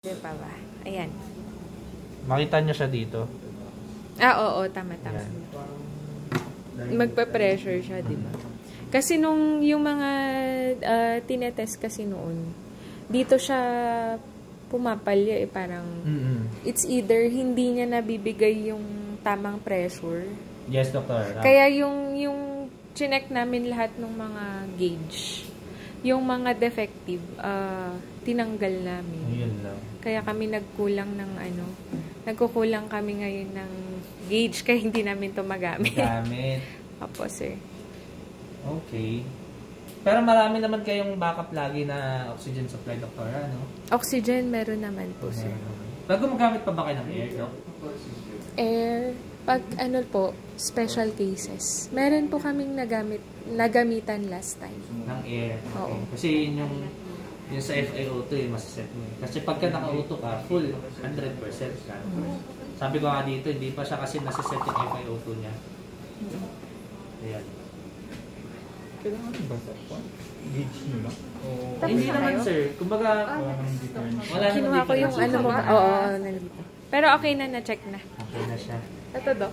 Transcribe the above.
Di pa ba? Ayan. Makita nyo siya dito. Oo, tama. Magpa-pressure siya, di ba? Kasi nung yung mga tinetest kasi noon, dito siya pumapalya parang it's either hindi niya nabibigay yung tamang pressure. Yes, Doctor. Kaya yung chinek namin lahat ng mga gauge, yung mga defective, tinanggal namin. Yun lang. Kaya kami nagkukulang kami ngayon ng gauge kaya hindi namin to magamit. Opo, sir. Okay. Pero marami naman kayong backup lagi na oxygen supply, Doctor, ano? Oxygen, meron naman po, sir. Bago magamit pa ba kayo ng air, Doc? Air, pag special cases. Meron po kaming nagamitan last time. Ng air. Okay. Oo. Kasi yung sa FiO2 masaset mo. Kasi pagka naka-auto ka, full 100% ka. Sabi ko nga dito, hindi pa siya kasi nasa-set yung FiO2 niya. Ayan. Kailangan ba sa gauge nyo lang? Hindi naman, sir. Kumbaga, wala naman Kinuha ko yung difference. Oo, nandito. Pero okay na, na-check na. Okay na siya. Ito, Doc.